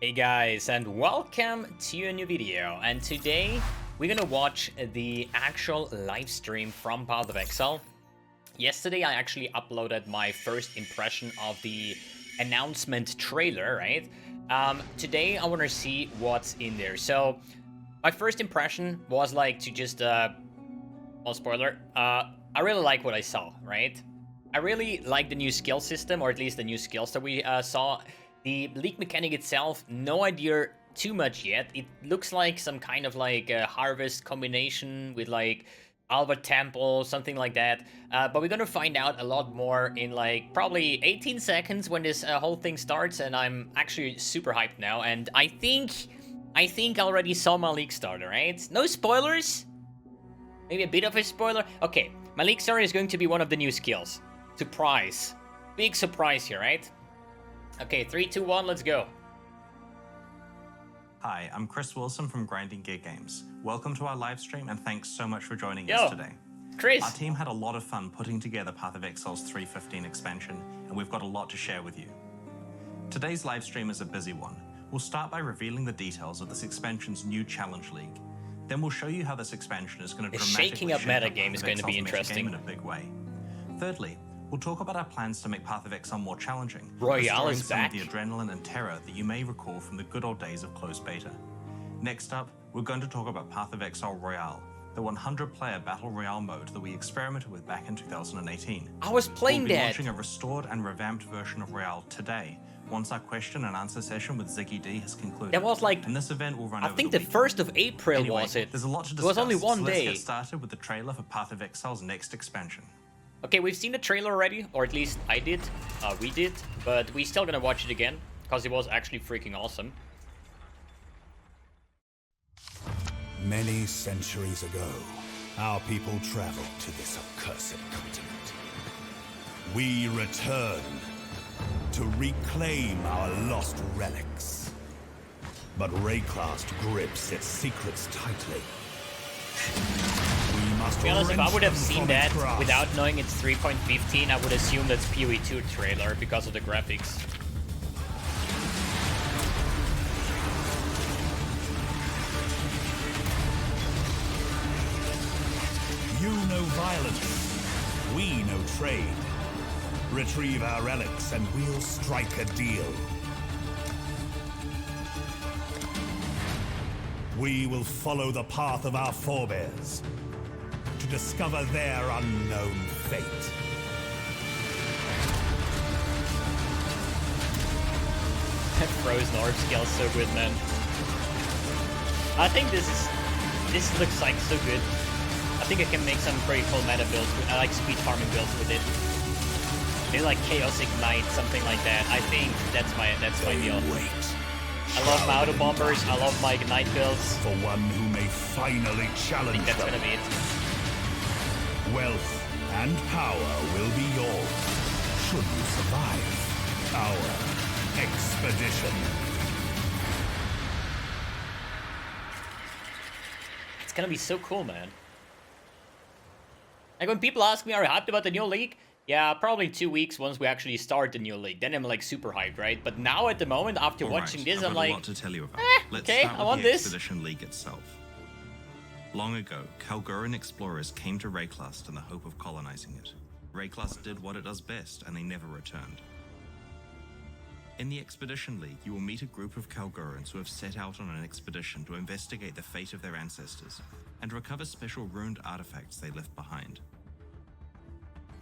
Hey guys, and welcome to a new video. And today we're gonna watch the actual live stream from Path of Exile. Yesterday I actually uploaded my first impression of the announcement trailer, right? Today I want to see what's in there. So my first impression was like to just well, spoiler, I really like what I saw, right? I really like the new skill system, or at least the new skills that we saw. The league mechanic itself, no idea too much yet. It looks like some kind of like a harvest combination with like Alba Temple, something like that. But we're gonna find out a lot more in like probably 18 seconds when this whole thing starts, and I'm actually super hyped now. And I think I already saw my league starter, right? No spoilers? Maybe a bit of a spoiler? Okay, my league starter is going to be one of the new skills. Surprise. Big surprise here, right? Okay, 3, 2, 1, let's go. Hi, I'm Chris Wilson from Grinding Gear Games. Welcome to our live stream and thanks so much for joining us today. Chris! Our team had a lot of fun putting together Path of Exile's 3.15 expansion, and we've got a lot to share with you. Today's live stream is a busy one. We'll start by revealing the details of this expansion's new Challenge League. Then we'll show you how this expansion is going to dramatically shaking up metagame is going to be interesting in a big way. Thirdly, we'll talk about our plans to make Path of Exile more challenging. Royale is some back. of the adrenaline and terror that you may recall from the good old days of closed beta. Next up, we're going to talk about Path of Exile Royale, the 100-player Battle Royale mode that we experimented with back in 2018. I was playing we'll be that. launching a restored and revamped version of Royale today, once our question and answer session with Ziggy D has concluded. That was like, and this event will run I over think the the 1st of April anyway, was it. There's a lot to discuss. It was only one so day. Let's get started with the trailer for Path of Exile's next expansion. Okay, we've seen the trailer already, or at least I did, we did, but we're still gonna watch it again, because it was actually freaking awesome. Many centuries ago, our people traveled to this accursed continent. We return to reclaim our lost relics. But Rayclast grips its secrets tightly. We must To be honest, if I would have wrench them seen from that its grasp. without knowing it's 3.15, I would assume that's PoE2 trailer because of the graphics. You know violence, we know trade. Retrieve our relics and we'll strike a deal. We will follow the path of our forebears to discover their unknown fate. That Frozen Orb skill is so good, man. I think this looks like so good. I think I can make some pretty cool meta builds. I like speed farming builds with it. Maybe like Chaos Ignite, something like that. I think that's my deal. Wait. I love my auto bombers. I love my Ignite builds. For one who may finally I challenge think that's them. gonna be it. Wealth and power will be yours should you survive our expedition. It's gonna be so cool, man. Like when people ask me, are you hyped about the new league? Yeah, probably 2 weeks once we actually start the new league. Then I'm like super hyped, right? But now at the moment, after watching this, I'm like, a lot to tell you about. Let's okay, start I with want the this. Expedition League itself. Long ago, Kalguuran explorers came to Rayclast in the hope of colonizing it. Rayclast did what it does best, and they never returned. In the Expedition League, you will meet a group of Kalguurans who have set out on an expedition to investigate the fate of their ancestors and recover special ruined artifacts they left behind.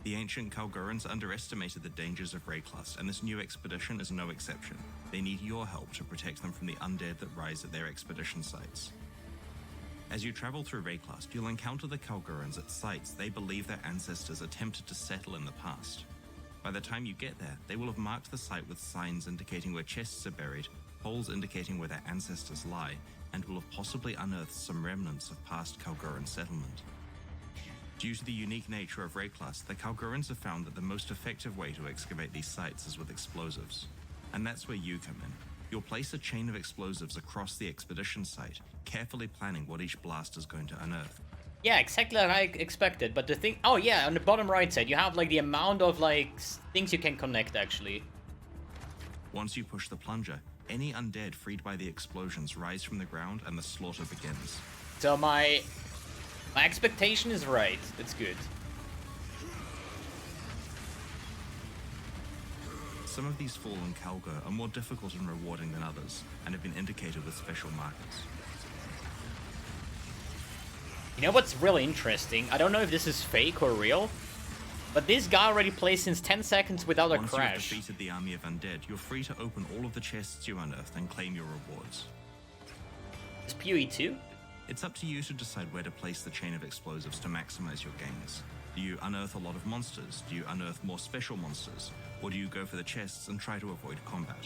The ancient Kalguurans underestimated the dangers of Rayclast, and this new expedition is no exception. They need your help to protect them from the undead that rise at their expedition sites. As you travel through Rayclast, you'll encounter the Kalguurans at sites they believe their ancestors attempted to settle in the past. By the time you get there, they will have marked the site with signs indicating where chests are buried, holes indicating where their ancestors lie, and will have possibly unearthed some remnants of past Kalguuran settlement. Due to the unique nature of Rayclast, the Kalguurans have found that the most effective way to excavate these sites is with explosives. And that's where you come in. You'll place a chain of explosives across the expedition site, carefully planning what each blast is going to unearth. Yeah, exactly like I expected. But the thing, oh yeah, on the bottom right side, you have like the amount of like things you can connect actually. Once you push the plunger, Any undead freed by the explosions rise from the ground and the slaughter begins. So my expectation is right. That's good. Some of these fallen Kalgur are more difficult and rewarding than others, and have been indicated with special markers. You know what's really interesting? I don't know if this is fake or real, but this guy already plays since 10 seconds without a Once crash. you've defeated the army of undead, you're free to open all of the chests you unearthed and claim your rewards. Is PoE 2? It's up to you to decide where to place the chain of explosives to maximize your gains. Do you unearth a lot of monsters? Do you unearth more special monsters? Or do you go for the chests and try to avoid combat?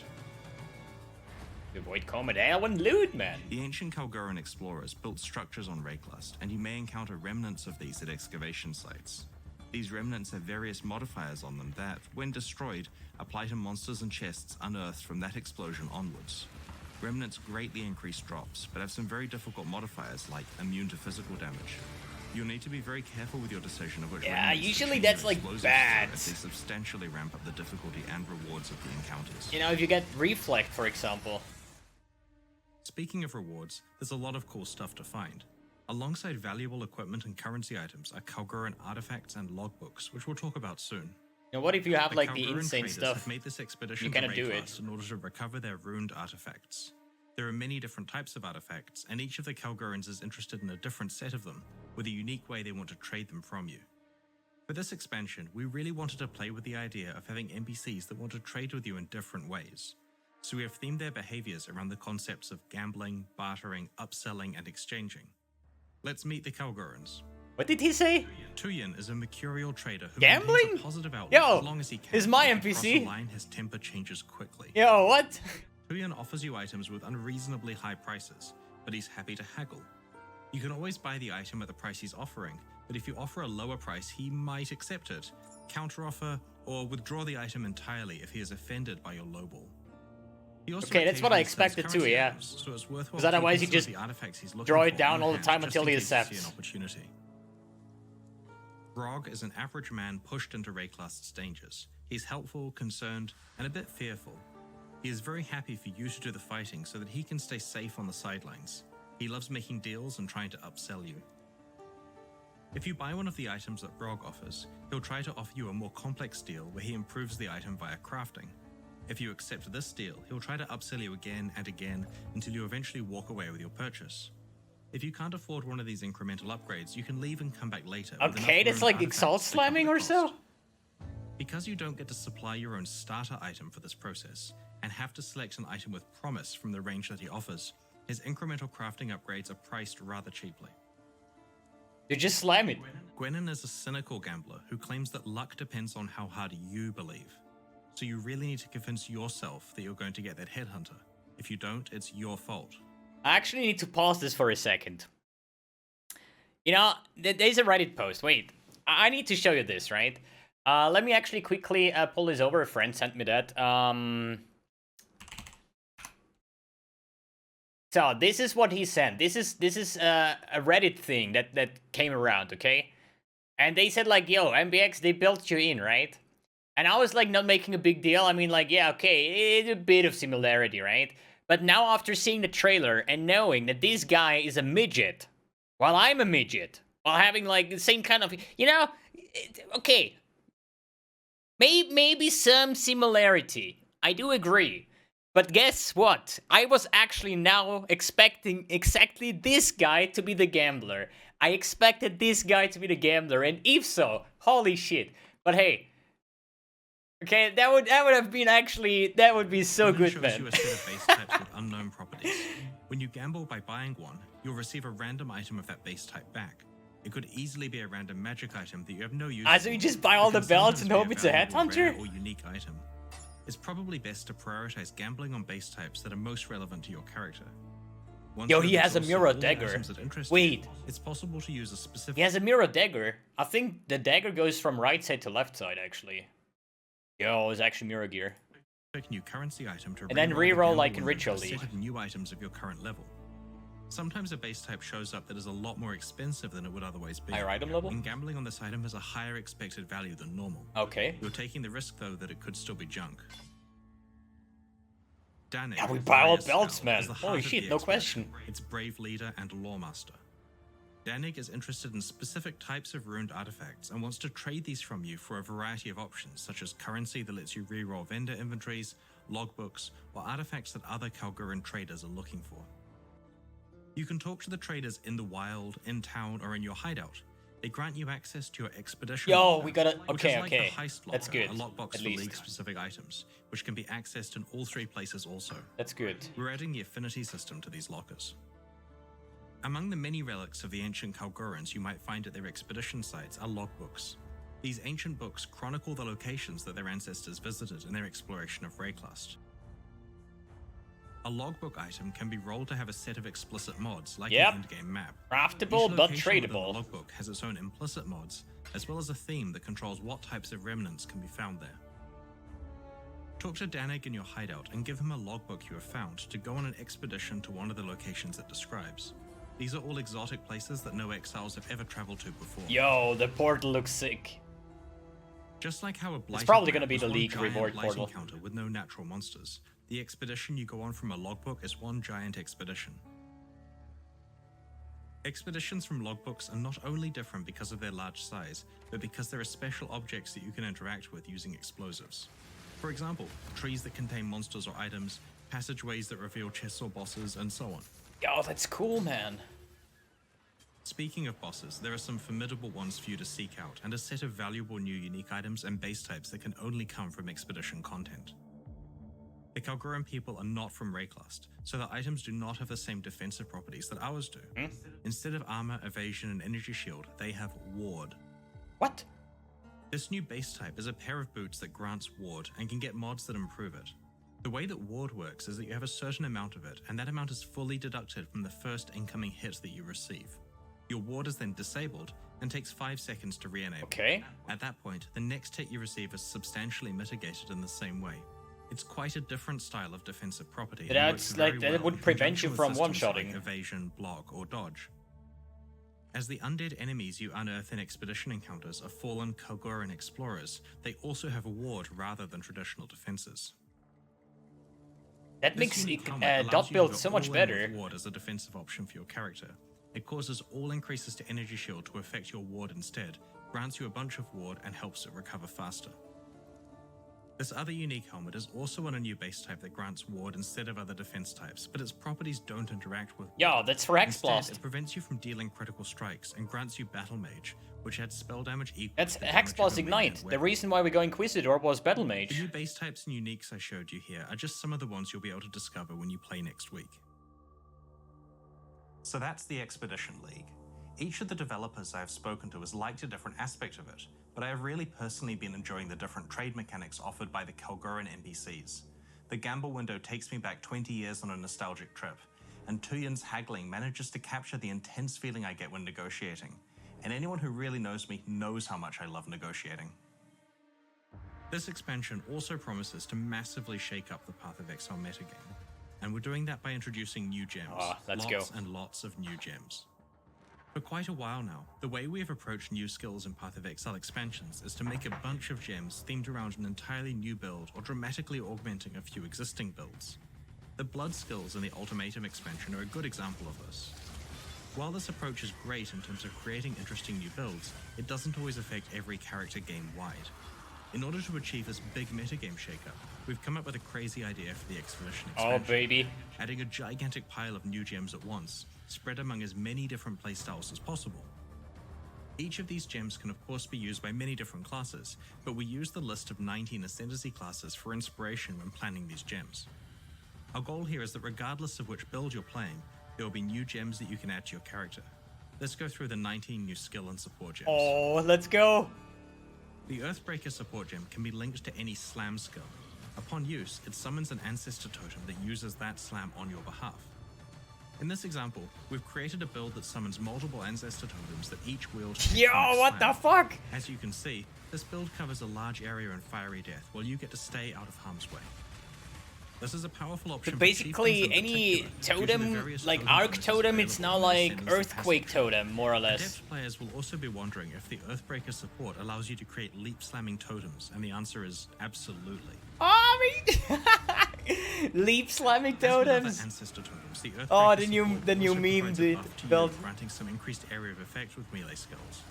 Avoid combat. I want loot, man. The ancient Kalguuran explorers built structures on Rayclust, and you may encounter remnants of these at excavation sites. These remnants have various modifiers on them that, when destroyed, apply to monsters and chests unearthed from that explosion onwards. Remnants greatly increase drops, but have some very difficult modifiers like immune to physical damage. You'll need to be very careful with your decision of which remnants to usually choose that's your like explosives bad. to, as they substantially ramp up the difficulty and rewards of the encounters. You know, if you get Reflect, for example. Speaking of rewards, there's a lot of cool stuff to find. Alongside valuable equipment and currency items are Kalguuran artifacts and logbooks, which we'll talk about soon. Now, what if you have like the Kalguuran insane traders stuff? have made this expedition You to cannot do Rayclast it. in order to recover their ruined artifacts. There are many different types of artifacts, and each of the Kalguurans is interested in a different set of them, with a unique way they want to trade them from you. For this expansion, we really wanted to play with the idea of having NPCs that want to trade with you in different ways. So we have themed their behaviors around the concepts of gambling, bartering, upselling, and exchanging. Let's meet the Kalguurans. What did he say? Tuyen is a mercurial trader who Gambling? maintains a positive outlook Yo, as long as he can. is my If you cross NPC? the line, his temper changes quickly. Yo, what? Tuyen offers you items with unreasonably high prices, but he's happy to haggle. You can always buy the item at the price he's offering, but if you offer a lower price, he might accept it, counteroffer, or withdraw the item entirely if he is offended by your lowball. He also Okay, that's what I occasionally sells expected too, currency yeah. items, so it's worthwhile 'Cause otherwise keeping he some of just the artifacts he's looking draw it for down on all the hand, time just until in he case you see accepts. an opportunity. Grog is an average man pushed into Rayclast's dangers. He's helpful, concerned, and a bit fearful. He is very happy for you to do the fighting so that he can stay safe on the sidelines. He loves making deals and trying to upsell you. If you buy one of the items that Grog offers, he'll try to offer you a more complex deal where he improves the item via crafting. If you accept this deal, he'll try to upsell you again and again until you eventually walk away with your purchase. If you can't afford one of these incremental upgrades, you can leave and come back later. with Okay, enough that's ruined like Exalt artifacts to cover slamming the or cost. so? Because you don't get to supply your own starter item for this process, and have to select an item with promise from the range that he offers, his incremental crafting upgrades are priced rather cheaply. You just slam it. Gwenin is a cynical gambler who claims that luck depends on how hard you believe. So you really need to convince yourself that you're going to get that headhunter. If you don't, it's your fault. I actually need to pause this for a second. You know, there's a Reddit post. Wait, I need to show you this, right? Let me actually quickly pull this over. A friend sent me that. So this is what he sent. This is a Reddit thing that came around, okay? And they said like, yo, mbX, they built you in, right? And I was like not making a big deal. I mean, like, yeah, okay, it's a bit of similarity, right? But now after seeing the trailer and knowing that this guy is a midget, while I'm a midget, while having like the same kind of, you know, okay, maybe some similarity. I do agree. But guess what? I was actually now expecting exactly this guy to be the gambler. I expected this guy to be the gambler, and if so, holy shit. But hey, okay, that would have been actually, that would be so Gwenin good, shows man. you a set of base types with unknown properties. When you gamble by buying one, you'll receive a random item of that base type back. It could easily be a random magic item that you have no use for. So you just buy all It the can belts and sometimes hope be it's a valuable, headhunter? rare, or unique item. It's probably best to prioritize gambling on base types that are most relevant to your character. Once Yo, you have he has a exhausted mirror all the dagger. items that interest Wait. you, it's possible to use a specific. He has a mirror dagger. I think the dagger goes from right side to left side, actually. Yo, it's actually mirror gear. New currency item to And then the reroll gamble like in window Ritual with a set League. of new items of your current level. Sometimes a base type shows up that is a lot more expensive than it would otherwise be. Higher item level? And gambling on this item has a higher expected value than normal. Okay. You're taking the risk though that it could still be junk. Danik, Yeah, we buy all via belts, spell, man. is the Holy heart of shit, the no expedition, question. its brave leader and lawmaster. Danik is interested in specific types of ruined artifacts and wants to trade these from you for a variety of options, such as currency that lets you reroll vendor inventories, logbooks, or artifacts that other Kalguuran traders are looking for. You can talk to the traders in the wild, in town, or in your hideout. They grant you access to your expedition Yo, locker, we gotta. which Okay, is like okay. the heist locker, That's good. a lockbox At for least. league-specific items, which can be accessed in all 3 places also. That's good. We're adding the affinity system to these lockers. Among the many relics of the ancient Kalguurans you might find at their expedition sites are logbooks. These ancient books chronicle the locations that their ancestors visited in their exploration of Rayclust. A logbook item can be rolled to have a set of explicit mods, like Yep. an endgame map. Craftable Each but location within the tradable. logbook has its own implicit mods, as well as a theme that controls what types of remnants can be found there. Talk to Danik in your hideout and give him a logbook you have found to go on an expedition to one of the locations it describes. These are all exotic places that no exiles have ever traveled to before. Yo, the portal looks sick. Just like how a blighted probably gonna map be was the one League giant reward blight portal. encounter with no natural monsters, the expedition you go on from a logbook is one giant expedition. Expeditions from logbooks are not only different because of their large size, but because there are special objects that you can interact with using explosives. For example, trees that contain monsters or items, passageways that reveal chests or bosses, and so on. Yo, that's cool, man. Speaking of bosses, there are some formidable ones for you to seek out, and a set of valuable new unique items and base types that can only come from expedition content. The Kalguuran people are not from Rayclust, so the items do not have the same defensive properties that ours do. Instead of armor, evasion, and energy shield, they have ward. What? This new base type is a pair of boots that grants ward and can get mods that improve it. The way that ward works is that you have a certain amount of it, and that amount is fully deducted from the first incoming hit that you receive. Your ward is then disabled and takes 5 seconds to re-enable. Okay. At that point, the next hit you receive is substantially mitigated in the same way. It's quite a different style of defensive property. and That's works like- very that well would in prevent conjunction you with from systems one-shotting. like evasion, block, or dodge. As the undead enemies you unearth in expedition encounters are fallen Kalguuran explorers, they also have a ward rather than traditional defenses. That This makes unique helmet allows dot you to build go so much all in with better. Ward as a defensive option for your character. It causes all increases to energy shield to affect your ward instead, grants you a bunch of ward, and helps it recover faster. This other unique helmet is also on a new base type that grants ward instead of other defense types, but its properties don't interact with ward. Yo, that's for Instead, Hexblast. it prevents you from dealing critical strikes and grants you Battle Mage, which adds spell damage equal That's to the damage of Hexblast a Ignite. radiant The weapon. reason why we go Inquisitor was Battle The Mage. new base types and uniques I showed you here are just some of the ones you'll be able to discover when you play next week. So that's the Expedition League. Each of the developers I have spoken to has liked a different aspect of it, but I have really personally been enjoying the different trade mechanics offered by the Kalguuran NPCs. The gamble window takes me back 20 years on a nostalgic trip, and Tuyin's haggling manages to capture the intense feeling I get when negotiating. And anyone who really knows me knows how much I love negotiating. This expansion also promises to massively shake up the Path of Exile metagame, and we're doing that by introducing new gems. Let's lots go. and lots of new gems. For quite a while now, the way we have approached new skills in Path of Exile expansions is to make a bunch of gems themed around an entirely new build or dramatically augmenting a few existing builds. The blood skills in the Ultimatum expansion are a good example of this. While this approach is great in terms of creating interesting new builds, it doesn't always affect every character game-wide. In order to achieve this big metagame shakeup, we've come up with a crazy idea for the Expedition expansion. Oh, baby. Adding a gigantic pile of new gems at once, spread among as many different playstyles as possible. Each of these gems can of course be used by many different classes, but we use the list of 19 Ascendancy classes for inspiration when planning these gems. Our goal here is that regardless of which build you're playing, there will be new gems that you can add to your character. Let's go through the 19 new skill and support gems. Oh, let's go. The Earthbreaker support gem can be linked to any slam skill. Upon use, it summons an ancestor totem that uses that slam on your behalf. In this example, we've created a build that summons multiple ancestor totems that each wield a Yo, unique what the slam. fuck? As you can see, this build covers a large area in fiery death while you get to stay out of harm's way. This is a powerful option So for basically, chieftains in any particular, due to the totem, various like totem Arc bonuses Totem, it's available now in the like Ascendancy Earthquake passive. Totem, more or less. Adept players will also be wondering if the Earthbreaker support allows you to create leap slamming totems, and the answer is absolutely. Oh, I mean, Leap slamming As with other totems. ancestor totems, the Oh, Earthbreaker support the new also meme, provides a dude. buff to you, Build. granting some increased area of effect with melee skills.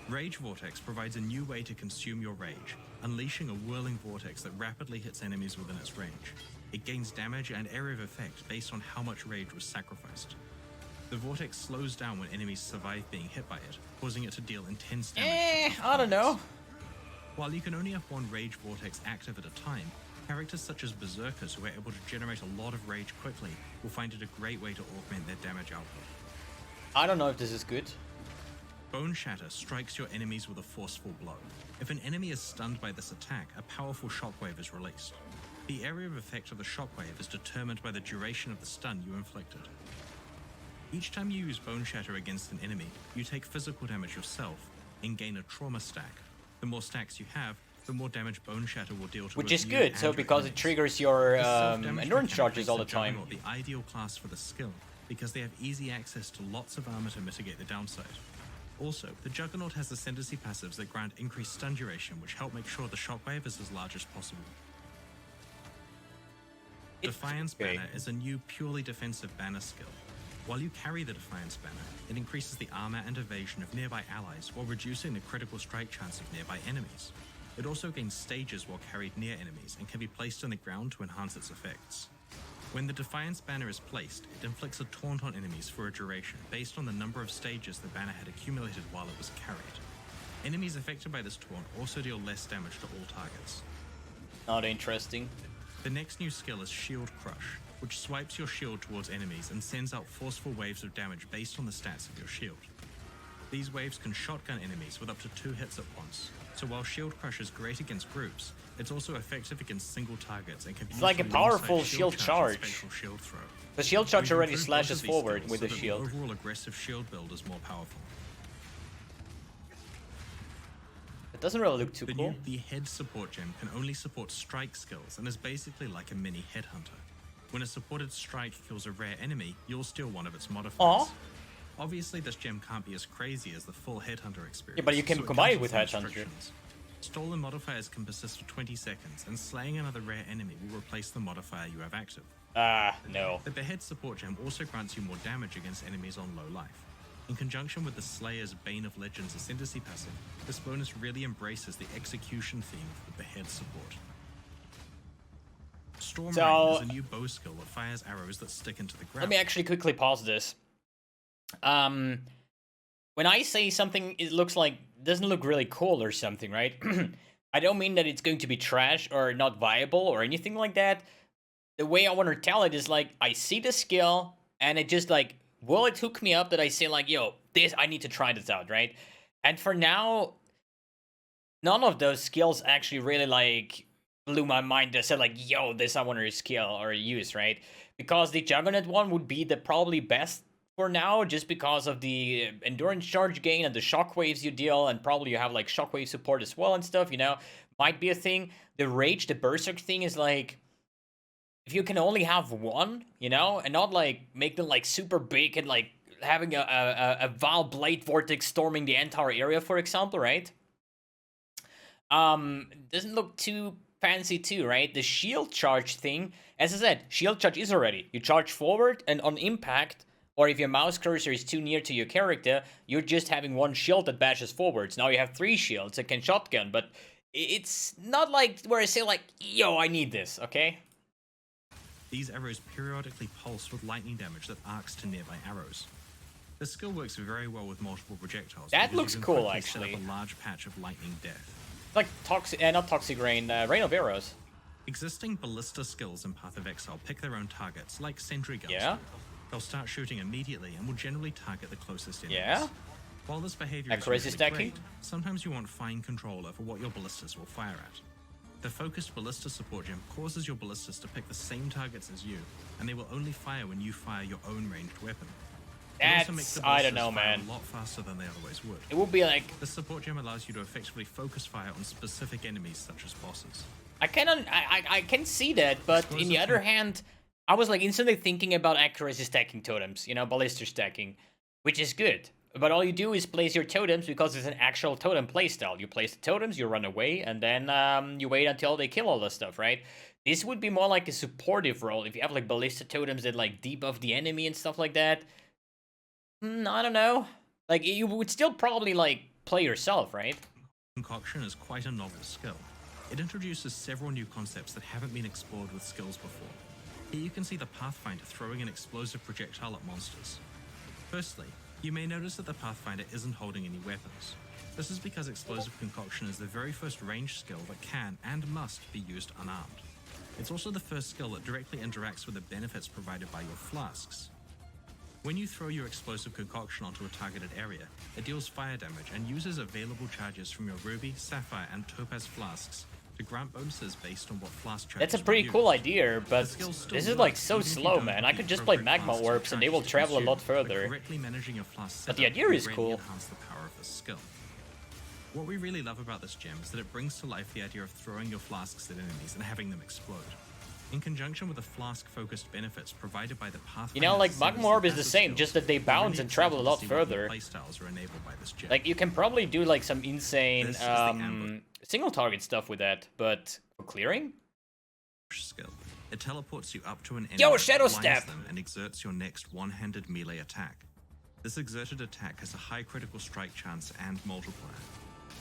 Rage Vortex provides a new way to consume your rage, unleashing a whirling vortex that rapidly hits enemies within its range. It gains damage and area of effect based on how much rage was sacrificed. The vortex slows down when enemies survive being hit by it, causing it to deal intense damage. I don't know. While you can only have one Rage Vortex active at a time, characters such as Berserkers who are able to generate a lot of rage quickly will find it a great way to augment their damage output. I don't know if this is good. Bone Shatter strikes your enemies with a forceful blow. If an enemy is stunned by this attack, a powerful shockwave is released. The area of effect of the shockwave is determined by the duration of the stun you inflicted. Each time you use Bone Shatter against an enemy, you take physical damage yourself and gain a trauma stack. The more stacks you have, the more damage Bone Shatter will deal to Which is both good, you so and your because it enemies. triggers your The self-damage endurance mechanic charges makes all the the time. Juggernaut the ideal class for the skill, because they have easy access to lots of armor to mitigate the downside. Also, the Juggernaut has Ascendancy passives that grant increased stun duration, which help make sure the shockwave is as large as possible. Defiance okay. Banner is a new purely defensive banner skill. While you carry the Defiance Banner, it increases the armor and evasion of nearby allies while reducing the critical strike chance of nearby enemies. It also gains stages while carried near enemies and can be placed on the ground to enhance its effects. When the Defiance Banner is placed, it inflicts a taunt on enemies for a duration based on the number of stages the banner had accumulated while it was carried. Enemies affected by this taunt also deal less damage to all targets. Not interesting. The next new skill is Shield Crush, which swipes your shield towards enemies and sends out forceful waves of damage based on the stats of your shield. These waves can shotgun enemies with up to 2 hits at once, so while Shield Crush is great against groups, it's also effective against single targets and can be It's like a used alongside powerful shield and charge. spatial shield throw. The shield charge We've already improved slashes both of these forward skills with so the that shield. The overall aggressive shield build is more powerful. It doesn't really look too The cool. new Behead support gem can only support strike skills and is basically like a mini headhunter. When a supported strike kills a rare enemy, you'll steal one of its modifiers. Aw. Obviously, this gem can't be as crazy as the full Headhunter experience. Yeah, but you can so combine it comes with with some Headhunter. restrictions. Stolen modifiers can persist for 20 seconds, and slaying another rare enemy will replace the modifier you have active. No. The Behead support gem also grants you more damage against enemies on low life. In conjunction with the Slayer's Bane of Legends Ascendancy passive, this bonus really embraces the execution theme of the Behead support. Storm Rain is a new bow skill that fires arrows that stick into the ground. Let me actually quickly pause this. When I say something, it looks like doesn't look really cool or something, right? I don't mean that it's going to be trash or not viable or anything like that. The way I want to tell it is like I see the skill and it just like will it hook me up that I say like, yo, this I need to try this out, right? And for now, none of those skills actually really like blew my mind. That said like, yo, this I want to skill or use, right? Because the Juggernaut one would be the probably best for now, just because of the endurance charge gain and the shockwaves you deal, and probably you have like shockwave support as well and stuff, you know, might be a thing. The rage, the berserk thing is like, if you can only have one, you know, and not like make them like super big and like having a Vile Blade Vortex storming the entire area, for example, right? Doesn't look too fancy too, right? The shield charge thing, as I said, shield charge is already. You charge forward and on impact, or if your mouse cursor is too near to your character, you're just having one shield that bashes forwards. Now you have 3 shields that can shotgun, but it's not like where I say like, yo, I need this, okay? These arrows periodically pulse with lightning damage that arcs to nearby arrows. The skill works very well with multiple projectiles. That because looks you can cool, quickly set up actually. a large patch of lightning death. It's like not toxic rain, rain of arrows. Existing ballista skills in Path of Exile pick their own targets, like sentry guns. Yeah. They'll start shooting immediately and will generally target the closest enemies. Yeah. While this behavior Accuracy is stacking? great, sometimes you want fine control over what your ballistas will fire at. The focused ballista support gem causes your ballistas to pick the same targets as you, and they will only fire when you fire your own ranged weapon. It also makes the I don't ballistas know, fire man. a lot faster than they otherwise would. It would be like The support gem allows you to effectively focus fire on specific enemies such as bosses. I can see that, but in the other hand, I was like instantly thinking about accuracy stacking totems, you know, ballista stacking, which is good. But all you do is place your totems because it's an actual totem playstyle. You place the totems, you run away, and then you wait until they kill all the stuff, right? This would be more like a supportive role if you have like ballista totems that like debuff the enemy and stuff like that. I don't know. Like you would still probably like play yourself, right? Concoction is quite a novel skill. It introduces several new concepts that haven't been explored with skills before. Here you can see the Pathfinder throwing an explosive projectile at monsters. Firstly, you may notice that the Pathfinder isn't holding any weapons. This is because Explosive Concoction is the very first ranged skill that can and must be used unarmed. It's also the first skill that directly interacts with the benefits provided by your flasks. When you throw your Explosive Concoction onto a targeted area, it deals fire damage and uses available charges from your Ruby, Sapphire, and Topaz flasks to grant bonuses based on what flask charges. That's a pretty cool idea, but this is like so even if you slow, don't man. have I the could just play appropriate Magma flasks or Orbs and they will charges to travel a consume, lot but further. correctly managing your flask But the setup idea will is greatly cool. enhance the power of this skill. What we really love about this gem is that it brings to life the idea of throwing your flasks at enemies and having them explode. In conjunction with the flask-focused benefits provided by the Pathfinder, You know, like Magma Orb is the same, just that they bounce and travel a lot further. Playstyles are enabled by this gem. Like you can probably do like some insane This is the amber. single target stuff with that, but for clearing? Skill. It teleports you up to an enemy, Yo, Shadow blinds Step! them, and exerts your next one-handed melee attack. This exerted attack has a high critical strike chance and multiplier.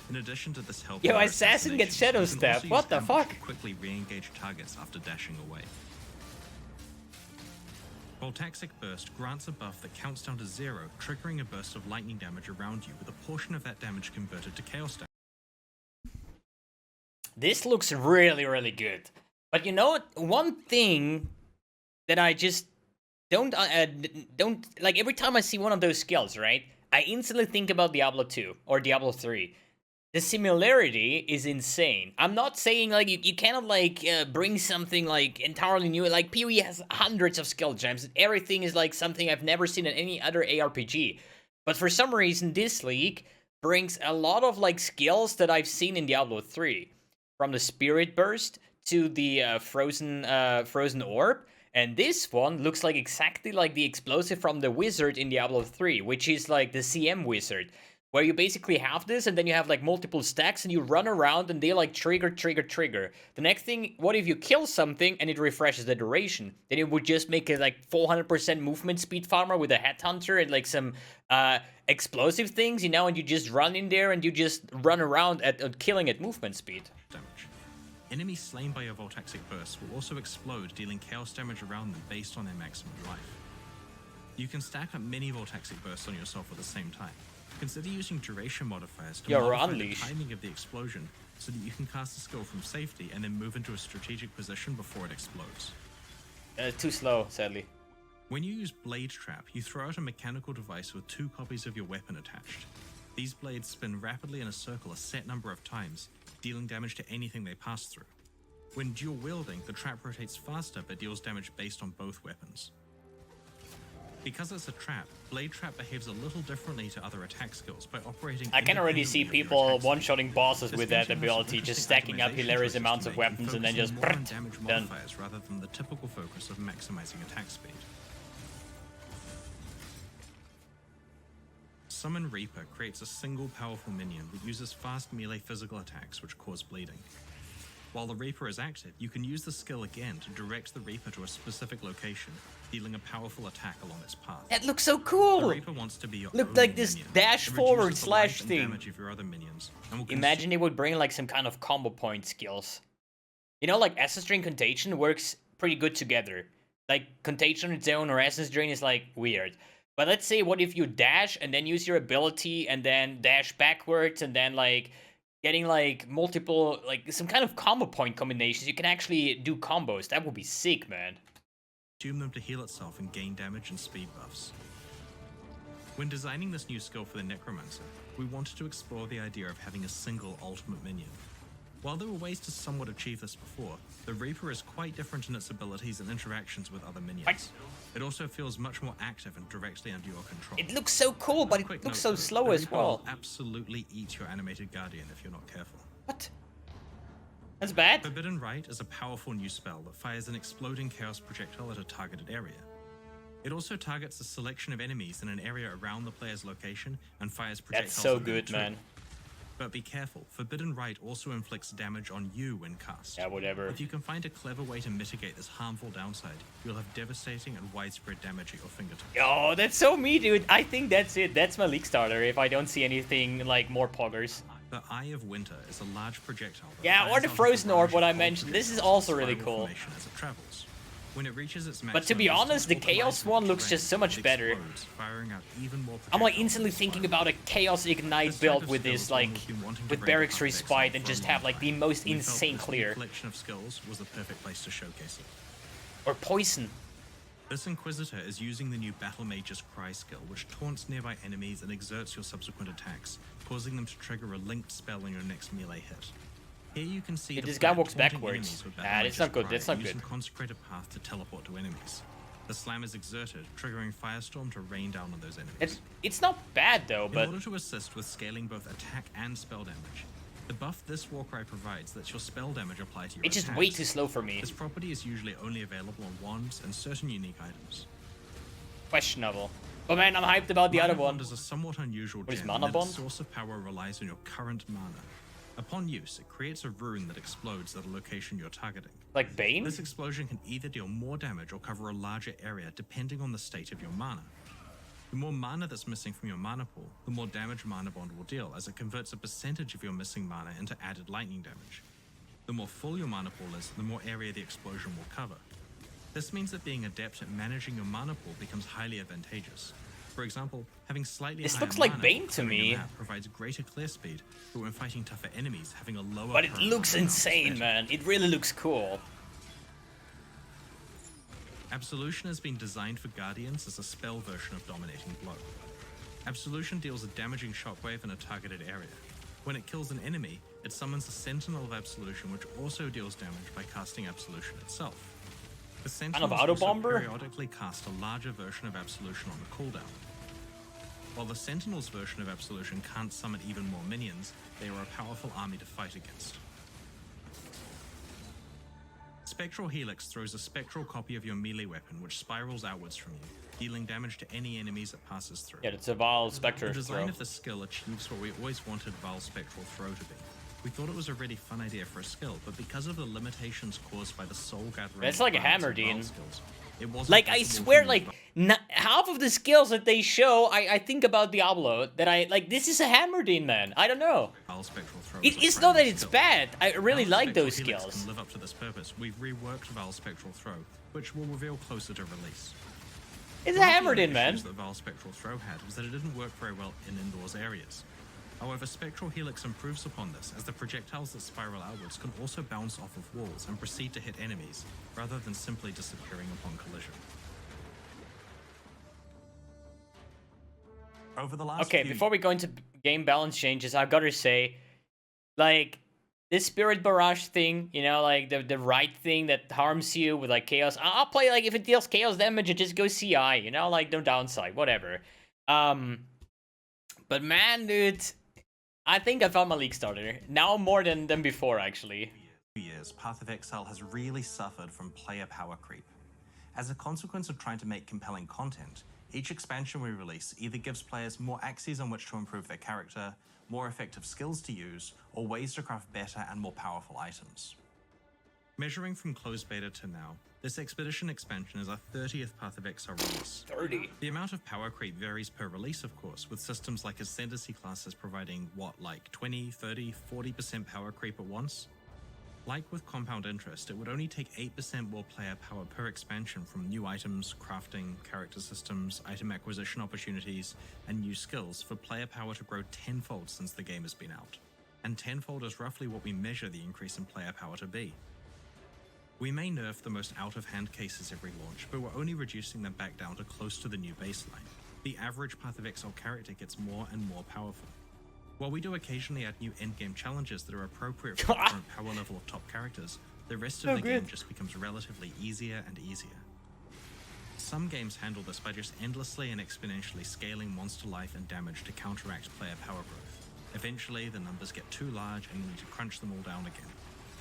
In addition to this help, Yo, Assassin gets Shadow Step. What the fuck? To quickly re-engage targets after dashing away. Voltaxic Burst grants a buff that counts down to 0, triggering a burst of lightning damage around you with a portion of that damage converted to chaos damage. This looks really, really good. But you know what? One thing that I just don't like every time I see one of those skills, right? I instantly think about Diablo 2 or Diablo 3. The similarity is insane. I'm not saying like you cannot like bring something like entirely new. Like PoE has hundreds of skill gems. And everything is like something I've never seen in any other ARPG. But for some reason, this league brings a lot of like skills that I've seen in Diablo 3, from the Spirit Burst to the frozen orb. And this one looks like exactly like the explosive from the wizard in Diablo 3, which is like the CM wizard, where you basically have this and then you have like multiple stacks and you run around and they like trigger. The next thing, what if you kill something and it refreshes the duration? Then it would just make it like 400% movement speed farmer with a headhunter and like some explosive things, you know, and you just run in there and you just run around at killing at movement speed. Damage. Enemies slain by your Voltaxic Burst will also explode, dealing chaos damage around them based on their maximum life. You can stack up many Voltaxic Bursts on yourself at the same time. Consider using duration modifiers to modify the timing of the explosion so that you can cast a skill from safety and then move into a strategic position before it explodes. Too slow, sadly. When you use Blade Trap, you throw out a mechanical device with 2 copies of your weapon attached. These blades spin rapidly in a circle a set number of times, dealing damage to anything they pass through. When dual wielding, the trap rotates faster but deals damage based on both weapons. Because it's a trap, Blade Trap behaves a little differently to other attack skills by operating. I can already see independently of people your attack one-shotting bosses speed. with This that feature has ability, just interesting stacking up optimization hilarious choices amounts to of make weapons and then focusing just more on damage done. modifiers rather than the typical focus of maximizing attack speed. Summon Reaper creates a single powerful minion that uses fast melee physical attacks which cause bleeding. While the Reaper is active, you can use the skill again to direct the Reaper to a specific location, dealing a powerful attack along its path. That looks so The cool! Reaper wants to be your Looked only like this minion. dash It forward reduces the slash life and thing. damage of your other minions, and will Imagine they would bring like some kind of combo point skills. You know, like Essence Drain Contagion works pretty good together. Like Contagion on its own or Essence Drain is like weird. But let's say what if you dash and then use your ability and then dash backwards and then like getting like multiple, like some kind of combo point combinations. You can actually do combos. That would be sick, man. consume them to heal itself and gain damage and speed buffs. When designing this new skill for the Necromancer, we wanted to explore the idea of having a single ultimate minion. While there were ways to somewhat achieve this before, the Reaper is quite different in its abilities and interactions with other minions. It also feels much more active and directly under your control. It looks so cool, but it Quick looks note, so though, slow the as Reaper well. will absolutely eat your animated guardian if you're not careful. What? That's bad? Forbidden Rite is a powerful new spell that fires an exploding chaos projectile at a targeted area. It also targets a selection of enemies in an area around the player's location and fires projectiles. That's so at them good, too. man. But be careful, Forbidden Rite also inflicts damage on you when cast. Yeah, whatever. If you can find a clever way to mitigate this harmful downside, you'll have devastating and widespread damage at your fingertips. Oh, that's so me, dude. I think that's it. That's my league starter if I don't see anything like more poggers. The Eye of Winter is a large projectile. That Yeah, or fires the out a Frozen barrage Orb, what of I cold mentioned. This is projectiles also in really spiral cool. formation as it travels. When it reaches its But to be maximum honest, the distance or Chaos collides one with looks terrain, just so much it better. explodes, firing out even more I'm like projectiles instantly in thinking spiral. about a Chaos Ignite This type build of with skill this, is one like, we've been wanting to with bring to barracks Exile Spite for and a just long have like the time. most We felt insane this new clear. collection of skills was the perfect place to showcase it. Or Poison. This Inquisitor is using the new Battle Mage's Cry skill, which taunts nearby enemies and exerts your subsequent attacks, causing them to trigger a linked spell on your next melee hit. Here you can see Yeah, the this guy player walks taunting backwards. enemies with Battle Nah, that's Mage's not good, Cry that's not using good. Consecrated Path to teleport to enemies. The slam is exerted, triggering Firestorm to rain down on those enemies. It's not bad though, In but order to assist with scaling both attack and spell damage, the buff this Warcry provides lets your spell damage apply to your it's just attacks. way too slow for me. This property is usually only available on wands and certain unique items. Questionable. But man, I'm hyped about the Mana other one. Bond is a somewhat unusual What is gem Mana in that Bond? its source of power relies on your current mana. Upon use, it creates a rune that explodes at a location you're targeting. Like Bane? This explosion can either deal more damage or cover a larger area depending on the state of your mana. The more mana that's missing from your mana pool, the more damage Mana Bond will deal, as it converts a percentage of your missing mana into added lightning damage. The more full your mana pool is, the more area the explosion will cover. This means that being adept at managing your mana pool becomes highly advantageous. For example, having slightly This higher looks like mana Bane or to clearing a me. map provides greater clear speed, but when fighting tougher enemies, having a lower But it current looks mana amount is insane, better. man. It really looks cool. Absolution has been designed for Guardians as a spell version of Dominating Blow. Absolution deals a damaging shockwave in a targeted area. When it kills an enemy, it summons a Sentinel of Absolution, which also deals damage by casting Absolution itself. The Sentinels Auto also Bomber? periodically cast a larger version of Absolution on the cooldown. While the Sentinel's version of Absolution can't summon even more minions, they are a powerful army to fight against. Spectral Helix throws a spectral copy of your melee weapon, which spirals outwards from you, dealing damage to any enemies it passes through. Yeah, it's a Val Spectre The design throw. of this skill achieves what we always wanted Val's Spectral Throw to be. We thought it was a really fun idea for a skill, but because of the limitations caused by the soul gathering, It's like a requirements hammer, of Val Dean. skills, it wasn't Like, I possible swear, to like, use half of the skills that they show, I think about Diablo, that I, like, this is a Hammerdine, man. I don't know. Val's Spectral Throw. It's as a not that primary it's skill. bad. I really Val's like Spectral those Helix skills. can live up to this purpose. We've reworked Val's Spectral Throw, which we'll reveal closer to release. It's a One of the Hammerdine, man. issues that Val's Spectral Throw had was that it didn't work very well in indoors areas. However, Spectral Helix improves upon this, as the projectiles that spiral outwards can also bounce off of walls and proceed to hit enemies, rather than simply disappearing upon collision. Over the last Okay, few before we go into game balance changes, I've got to say, like, this Spirit Barrage thing, you know, like, the right thing that harms you with, like, Chaos. I'll play, like, if it deals Chaos damage, it just goes CI, you know, like, no downside, whatever. But man, dude, I think I found my league starter. Now more than before, actually. years, Path of Exile has really suffered from player power creep. As a consequence of trying to make compelling content, each expansion we release either gives players more axes on which to improve their character, more effective skills to use, or ways to craft better and more powerful items. Measuring from closed beta to now, this Expedition expansion is our 30th Path of Exile release. 30. The amount of power creep varies per release, of course, with systems like Ascendancy classes providing, like 20, 30, 40% power creep at once? Like with Compound Interest, it would only take 8% more player power per expansion from new items, crafting, character systems, item acquisition opportunities, and new skills for player power to grow tenfold since the game has been out. And tenfold is roughly what we measure the increase in player power to be. We may nerf the most out-of-hand cases every launch, but we're only reducing them back down to close to the new baseline. The average Path of Exile character gets more and more powerful. While we do occasionally add new endgame challenges that are appropriate for the current power level of top characters, the rest of the game just becomes relatively easier and easier. Some games handle this by just endlessly and exponentially scaling monster life and damage to counteract player power growth. Eventually, the numbers get too large and you need to crunch them all down again.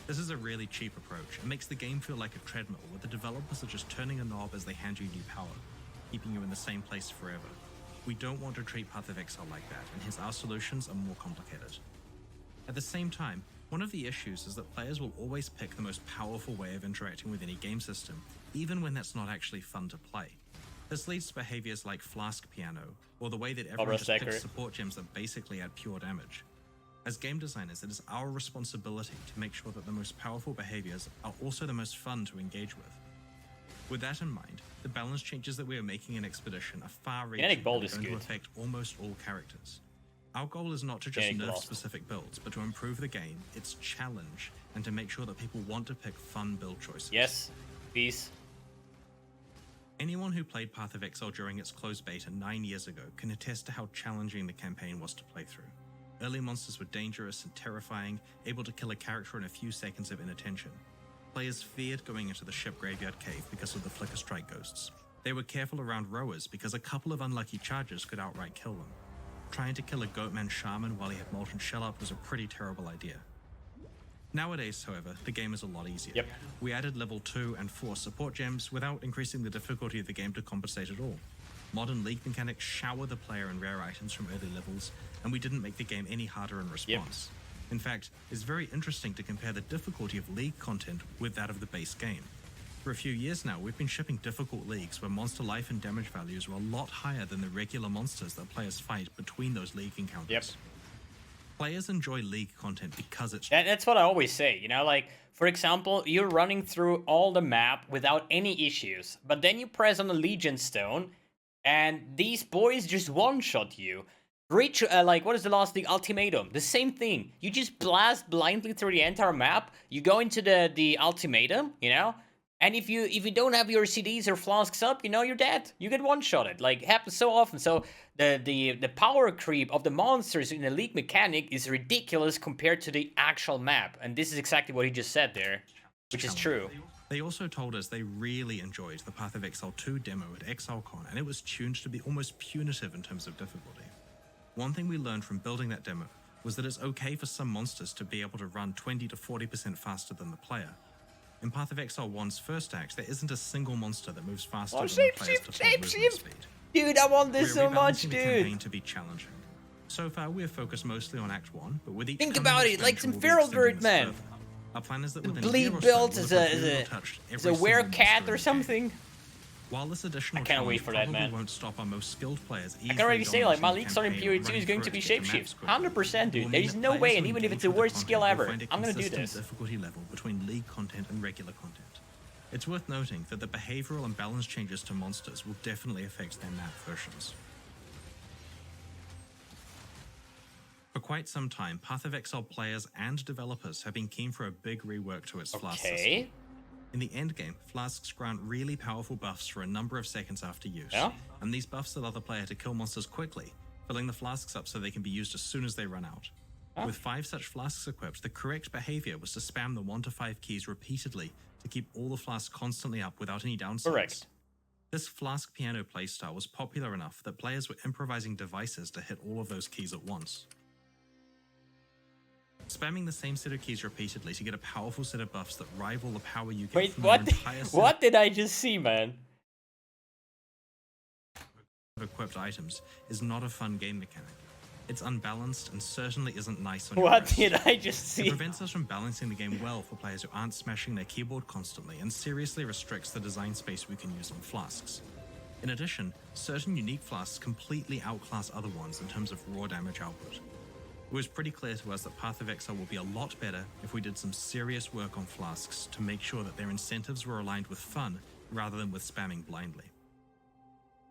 This is a really cheap approach and makes the game feel like a treadmill where the developers are just turning a knob as they hand you new power. keeping you in the same place forever. We don't want to treat Path of Exile like that, and hence our solutions are more complicated. At the same time, one of the issues is that players will always pick the most powerful way of interacting with any game system, even when that's not actually fun to play. This leads to behaviors like Flask Piano, or the way that everyone just picks support gems that basically add pure damage. As game designers, it is our responsibility to make sure that the most powerful behaviors are also the most fun to engage with. With that in mind, the balance changes that we are making in Expedition are far-reaching and are going to affect almost all characters. Our goal is not to just nerf specific builds, but to improve the game, its challenge, and to make sure that people want to pick fun build choices. Yes, peace. Anyone who played Path of Exile during its closed beta 9 years ago can attest to how challenging the campaign was to play through. Early monsters were dangerous and terrifying, able to kill a character in a few seconds of inattention. Players feared going into the ship graveyard cave because of the Flicker Strike ghosts. They were careful around rowers because a couple of unlucky charges could outright kill them. Trying to kill a Goatman Shaman while he had Molten Shell up was a pretty terrible idea. Nowadays, however, the game is a lot easier. Yep. We added level 2 and 4 support gems without increasing the difficulty of the game to compensate at all. Modern League mechanics shower the player in rare items from early levels, and we didn't make the game any harder in response. Yep. In fact, it's very interesting to compare the difficulty of League content with that of the base game. For a few years now, we've been shipping difficult leagues where monster life and damage values are a lot higher than the regular monsters that players fight between those League encounters. Yep. Players enjoy League content because it's... That's what I always say, you know, like, for example, you're running through all the map without any issues, but then you press on the Legion Stone, and these boys just one-shot you. Reach, like, what is the last thing? Ultimatum. The same thing. You just blast blindly through the entire map, you go into the Ultimatum, you know, and if you don't have your CDs or flasks up, you know, you're dead. You get one-shotted. Like, it happens so often. So the power creep of the monsters in the League mechanic is ridiculous compared to the actual map. And this is exactly what he just said there, which is true. They also told us they really enjoyed the Path of Exile 2 demo at ExileCon, and it was tuned to be almost punitive in terms of difficulty. One thing we learned from building that demo was that it's okay for some monsters to be able to run 20 to 40% faster than the player. In Path of Exile 1's first act, there isn't a single monster that moves faster than the player's default movement speed. Dude, I want this so much, dude. We're rebalancing the campaign to be challenging. So far, we're focused mostly on Act 1, but with each think about it, like some feral bird, man. Our plan is that the within bleed built is a werecat or something. While this additional I can't wait for that, man. Won't stop our most skilled players. I can already say, like, my League starting period 2 is going to be shapeshift. 100%, dude. There's no way, and even if it's the worst skill ever, I'm gonna do this. Difficulty level between League content and regular content. It's worth noting that the behavioral and balance changes to monsters will definitely affect their map versions. For quite some time, Path of Exile players and developers have been keen for a big rework to its Flask system. In the endgame, Flasks grant really powerful buffs for a number of seconds after use, and these buffs allow the player to kill monsters quickly, filling the Flasks up so they can be used as soon as they run out. With 5 such Flasks equipped, the correct behavior was to spam the 1 to 5 keys repeatedly to keep all the Flasks constantly up without any downsides. Correct. This Flask piano playstyle was popular enough that players were improvising devices to hit all of those keys at once. Spamming the same set of keys repeatedly to get a powerful set of buffs that rival the power you get from your entire set what did I just see, man? Of equipped items is not a fun game mechanic. It's unbalanced and certainly isn't nice on your What wrist. did I just see? It prevents us from balancing the game well for players who aren't smashing their keyboard constantly and seriously restricts the design space we can use on Flasks. In addition, certain unique Flasks completely outclass other ones in terms of raw damage output. It was pretty clear to us that Path of Exile will be a lot better if we did some serious work on Flasks to make sure that their incentives were aligned with fun rather than with spamming blindly.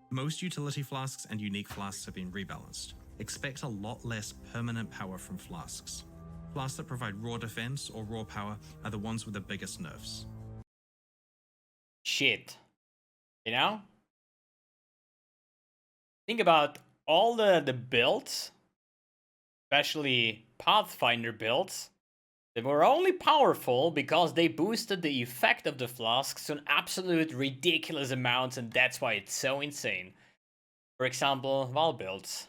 Most utility Flasks and unique Flasks have been rebalanced. Expect a lot less permanent power from Flasks. Flasks that provide raw defense or raw power are the ones with the biggest nerfs. Shit. You know? Think about all the builds, especially Pathfinder builds, that were only powerful because they boosted the effect of the Flasks to an absolute ridiculous amount, and that's why it's so insane. For example, Val builds.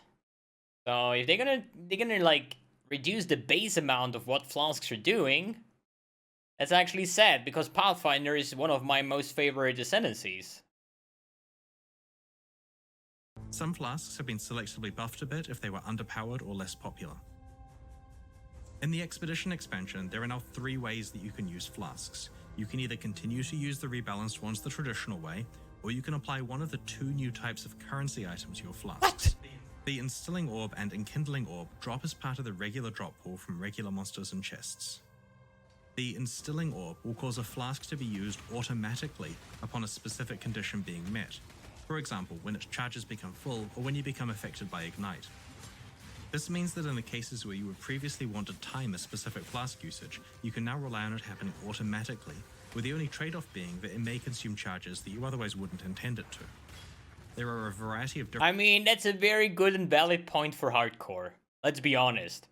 So if they're gonna like reduce the base amount of what Flasks are doing, that's actually sad because Pathfinder is one of my most favorite ascendancies. Some flasks have been selectively buffed a bit if they were underpowered or less popular. In the Expedition expansion, there are now 3 ways that you can use flasks. You can either continue to use the rebalanced ones the traditional way, or you can apply one of the 2 new types of currency items to your flasks. What? The Instilling Orb and Enkindling Orb drop as part of the regular drop pool from regular monsters and chests. The Instilling Orb will cause a flask to be used automatically upon a specific condition being met. For example, when its charges become full or when you become affected by Ignite. This means that in the cases where you would previously want to time a specific flask usage, you can now rely on it happening automatically, with the only trade-off being that it may consume charges that you otherwise wouldn't intend it to. There are a variety of different... I mean, that's a very good and valid point for hardcore. Let's be honest.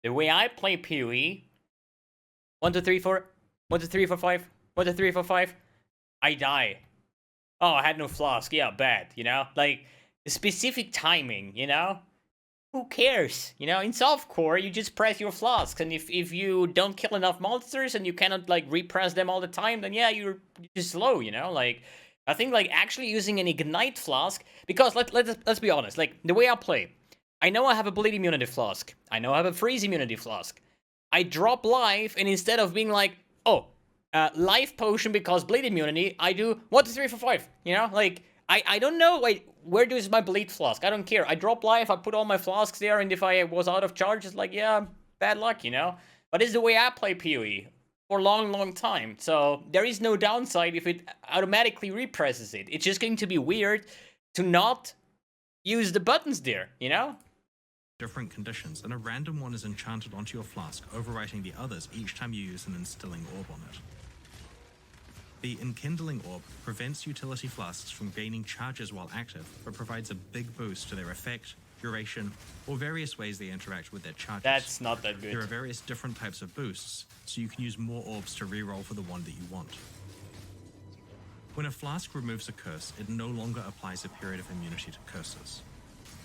The way I play PoE, 1, 2, 3, 4, 1, 2, 3, 4, 5, 1, 2, 3, 4, 5, I die. Oh, I had no flask. Yeah, bad, you know? Like, specific timing, you know? Who cares? You know, in softcore, you just press your flasks, and if you don't kill enough monsters and you cannot, like, repress them all the time, then yeah, you're just slow, you know? Like, I think, like, actually using an Ignite flask, because let's be honest, like, the way I play, I know I have a Bleed Immunity flask. I know I have a Freeze Immunity flask. I drop life, and instead of being like, oh, life potion because bleed immunity, I do 1, 2, 3, 4, 5. You know, like I don't know. Wait, where does my bleed flask? I don't care. I drop life. I put all my flasks there, and if I was out of charge, it's like, yeah, bad luck, you know. But it's the way I play PoE for a long time. So there is no downside if it automatically represses it. It's just going to be weird to not use the buttons there, you know. Different conditions, and a random one is enchanted onto your flask, overwriting the others each time you use an Instilling Orb on it. The Enkindling Orb prevents utility flasks from gaining charges while active, but provides a big boost to their effect, duration, or various ways they interact with their charges. That's not that good. There are various different types of boosts, so you can use more orbs to reroll for the one that you want. When a flask removes a curse, it no longer applies a period of immunity to curses.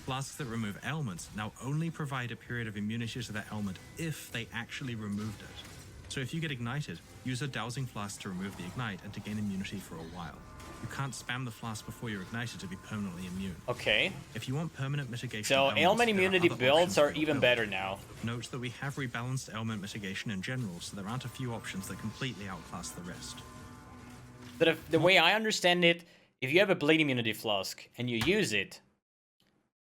Flasks that remove ailments now only provide a period of immunity to that ailment if they actually removed it. So if you get ignited, use a dowsing flask to remove the ignite and to gain immunity for a while. You can't spam the flask before you're ignited to be permanently immune. Okay. If you want permanent mitigation So of ailment there are immunity other builds options are for your even build. better now. Note that we have rebalanced ailment mitigation in general, so there aren't a few options that completely outclass the rest. But if, the way I understand it, if you have a bleed immunity flask and you use it,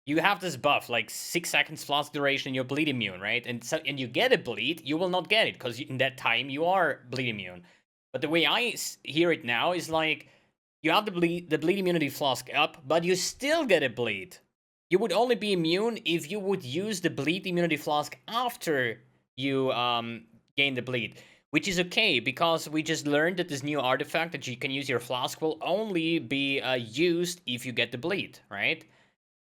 you have this buff, like 6 seconds flask duration, you're bleed immune, right? And so, and you get a bleed, you will not get it, because in that time you are bleed immune. But the way I hear it now is like, you have the bleed immunity flask up, but you still get a bleed. You would only be immune if you would use the bleed immunity flask after you gain the bleed. Which is okay, because we just learned that this new artifact that you can use your flask will only be used if you get the bleed, right?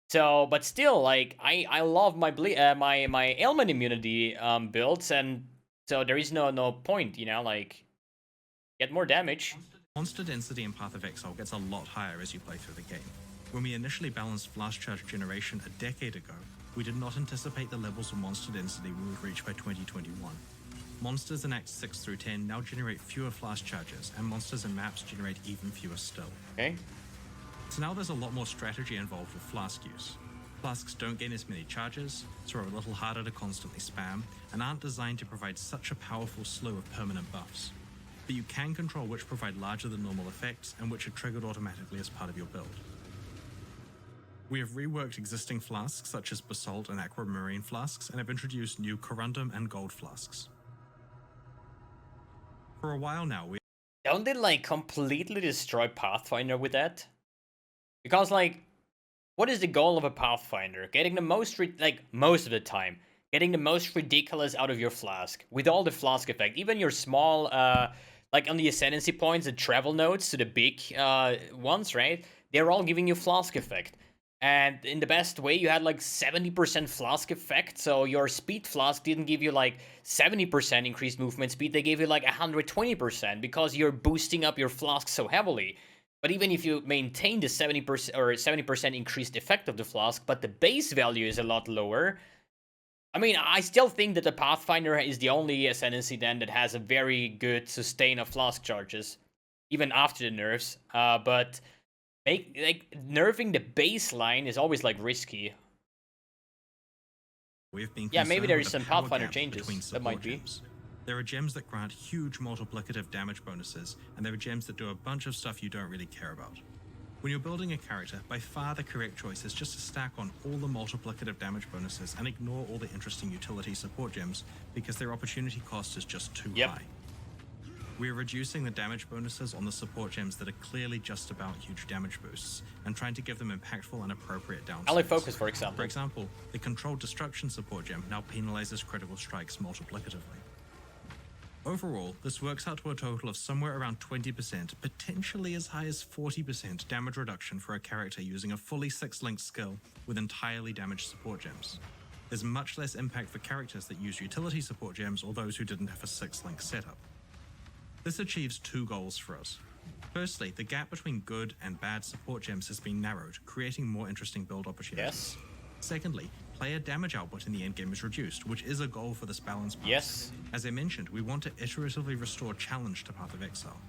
So, but still, like, I love my my ailment immunity builds, and so there is no point, you know, like, get more damage. Monster density in Path of Exile gets a lot higher as you play through the game. When we initially balanced flash charge generation a decade ago, we did not anticipate the levels of monster density we would reach by 2021. Monsters in Acts 6 through 10 now generate fewer flash charges, and monsters in maps generate even fewer still. Okay. So now there's a lot more strategy involved with flask use. Flasks don't gain as many charges, so are a little harder to constantly spam, and aren't designed to provide such a powerful slew of permanent buffs. But you can control which provide larger than normal effects, and which are triggered automatically as part of your build. We have reworked existing flasks such as Basalt and Aquamarine flasks, and have introduced new Corundum and Gold flasks. For a while now, Don't they, like, completely destroy Pathfinder with that? Because, like, what is the goal of a Pathfinder? Getting the most, most of the time, getting the most ridiculous out of your flask. With all the flask effect. Even your small, like, on the Ascendancy points, the travel nodes to the big ones, right? They're all giving you flask effect. And in the best way, you had like 70% flask effect, so your speed flask didn't give you like 70% increased movement speed, they gave you like 120% because you're boosting up your flask so heavily. But even if you maintain the 70% or 70% increased effect of the flask, but the base value is a lot lower, I mean, I still think that the Pathfinder is the only Ascendancy then that has a very good sustain of flask charges, even after the nerfs, but like nerfing the baseline is always like risky. We've been Yeah, maybe concerned there with is the some power Pathfinder gap changes. between That might support be. gems. There are gems that grant huge multiplicative damage bonuses, and there are gems that do a bunch of stuff you don't really care about. When you're building a character, by far the correct choice is just to stack on all the multiplicative damage bonuses and ignore all the interesting utility support gems because their opportunity cost is just too high. We're reducing the damage bonuses on the support gems that are clearly just about huge damage boosts and trying to give them impactful and appropriate downsides. Ally Focus, for example. For example, the Controlled Destruction support gem now penalizes critical strikes multiplicatively. Overall, this works out to a total of somewhere around 20%, potentially as high as 40% damage reduction for a character using a fully 6-linked skill with entirely damaged support gems. There's much less impact for characters that use utility support gems or those who didn't have a 6-link setup. This achieves two goals for us. Firstly, the gap between good and bad support gems has been narrowed, creating more interesting build opportunities. Secondly, player damage output in the endgame is reduced, which is a goal for this balance pass. As I mentioned, we want to iteratively restore challenge to Path of Exile.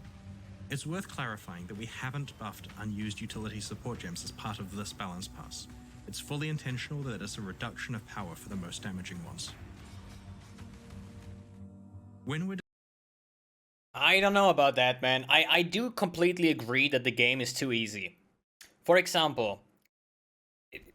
It's worth clarifying that we haven't buffed unused utility support gems as part of this balance pass. It's fully intentional that it's a reduction of power for the most damaging ones. When we're I don't know about that, man. I do completely agree that the game is too easy. For example,